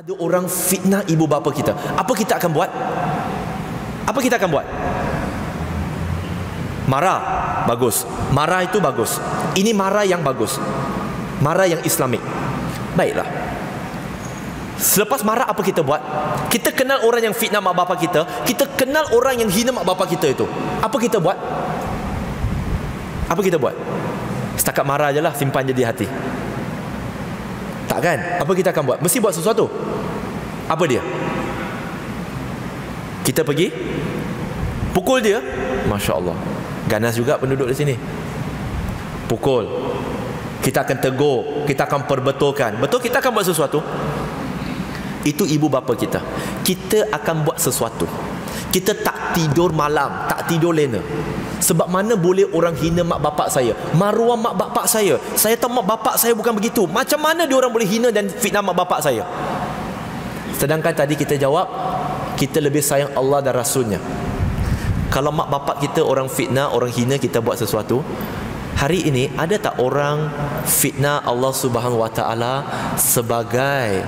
Ada orang fitnah ibu bapa kita. Apa kita akan buat? Apa kita akan buat? Marah, bagus. Marah itu bagus. Ini marah yang bagus. Marah yang Islamik. Baiklah. Selepas marah apa kita buat? Kita kenal orang yang fitnah mak bapa kita. Kita kenal orang yang hina mak bapa kita itu. Apa kita buat? Apa kita buat? Setakat marah je lah, simpan je di hati. Tak kan? Apa kita akan buat? Mesti buat sesuatu. Apa dia? Kita pergi pukul dia. Masya Allah, ganas juga penduduk di sini. Pukul. Kita akan tegur, kita akan perbetulkan. Betul, kita akan buat sesuatu. Itu ibu bapa kita. Kita akan buat sesuatu. Kita tak tidur malam, tak tidur lena. Sebab mana boleh orang hina mak bapak saya, maruah mak bapak saya. Saya tahu mak bapak saya bukan begitu. Macam mana dia orang boleh hina dan fitnah mak bapak saya? Sedangkan tadi kita jawab, kita lebih sayang Allah dan Rasulnya. Kalau mak bapak kita orang fitnah, orang hina, kita buat sesuatu. Hari ini ada tak orang fitnah Allah Subhanahu Wa Taala sebagai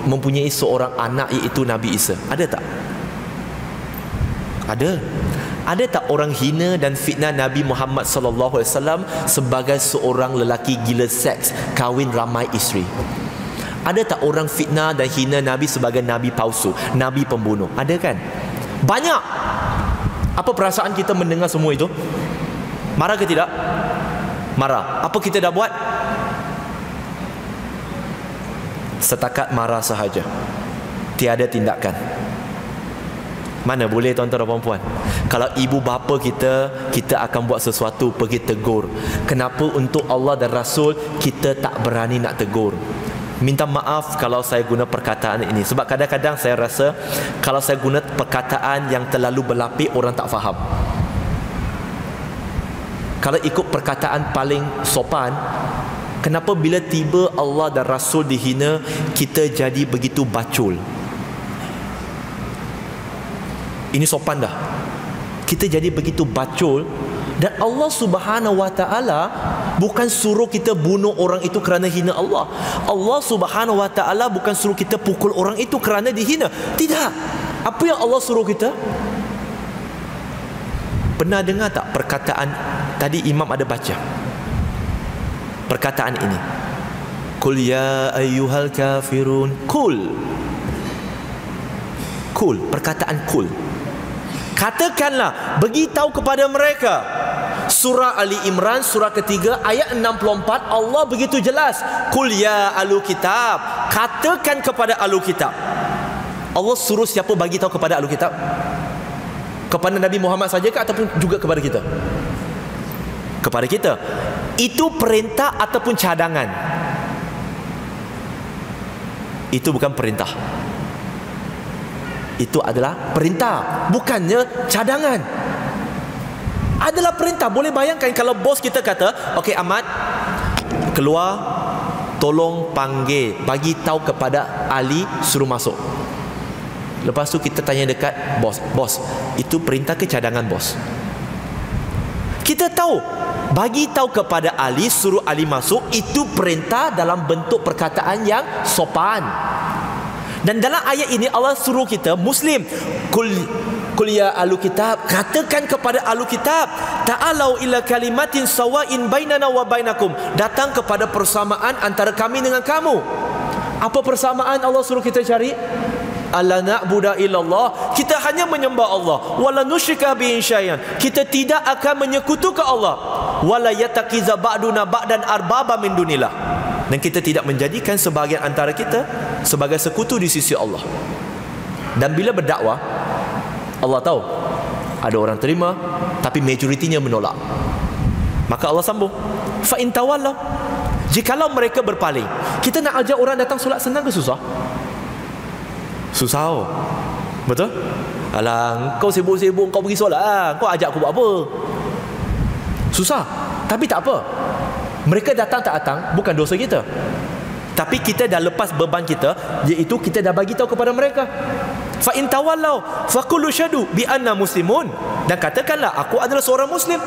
mempunyai seorang anak, iaitu Nabi Isa? Ada tak? Ada. Ada tak orang hina dan fitnah Nabi Muhammad sallallahu alaihi wasallam sebagai seorang lelaki gila seks, kahwin ramai isteri? Ada tak orang fitnah dan hina Nabi sebagai Nabi palsu, Nabi pembunuh? Ada kan? Banyak. Apa perasaan kita mendengar semua itu? Marah ke tidak? Marah. Apa kita dah buat? Setakat marah sahaja. Tiada tindakan. Mana boleh tuan-tuan dan puan-puan? Kalau ibu bapa kita, kita akan buat sesuatu, pergi tegur. Kenapa untuk Allah dan Rasul kita tak berani nak tegur? Minta maaf kalau saya guna perkataan ini. Sebab kadang-kadang saya rasa kalau saya guna perkataan yang terlalu berlapik, orang tak faham. Kalau ikut perkataan paling sopan, kenapa bila tiba Allah dan Rasul dihina, kita jadi begitu bacul? Ini sopan dah. Kita jadi begitu bacul. Dan Allah Subhanahu Wa Taala bukan suruh kita bunuh orang itu kerana hina Allah. Allah Subhanahu Wa Taala bukan suruh kita pukul orang itu kerana dihina. Tidak. Apa yang Allah suruh kita? Pernah dengar tak perkataan tadi Imam ada baca? Perkataan ini. Qul ya ayyuhal kafirun. Qul. Qul, perkataan qul. Katakanlah, beritahu kepada mereka. Surah Ali Imran, surah ketiga, ayat 64, Allah begitu jelas. Qul ya ahlu kitab. Katakan kepada ahlu kitab. Allah suruh siapa bagi tahu kepada ahlu kitab? Kepada Nabi Muhammad saja ke ataupun juga kepada kita? Kepada kita. Itu perintah ataupun cadangan? Itu bukan perintah. Itu adalah perintah, bukannya cadangan. Adalah perintah. Boleh bayangkan kalau bos kita kata, okey Ahmad, keluar, tolong panggil, bagi tahu kepada Ali suruh masuk. Lepas tu kita tanya dekat bos, bos, itu perintah ke cadangan bos? Kita tahu, bagi tahu kepada Ali suruh Ali masuk, itu perintah dalam bentuk perkataan yang sopan. Dan dalam ayat ini Allah suruh kita Muslim, Qul ya ahlu kitab, katakan kepada ahlu kitab, ta'alau ila kalimatin sawa'in bainana wa bainakum, datang kepada persamaan antara kami dengan kamu. Apa persamaan Allah suruh kita cari? Alla na'budu illallah, kita hanya menyembah Allah, wala nusyrika bihi syai'an, kita tidak akan menyekutukan Allah, wala yatakiza ba'duna ba'dan arbaba min dunillah, dan kita tidak menjadikan sebahagian antara kita sebagai sekutu di sisi Allah. Dan bila berdakwah, Allah tahu ada orang terima, tapi majoritinya menolak. Maka Allah sambung, fa in tawallaw, jikalau mereka berpaling. Kita nak ajak orang datang solat senang ke susah? Susah. Oh. Betul? Alah, kau sibuk-sibuk, kau pergi solat lah. Kau ajak aku buat apa? Susah. Tapi tak apa. Mereka datang tak datang bukan dosa kita. Tapi kita dah lepas beban kita, iaitu kita dah bagi tahu kepada mereka. Fa in tawallaw faqulu syadu bi anna muslimun, dan katakanlah aku adalah seorang muslim.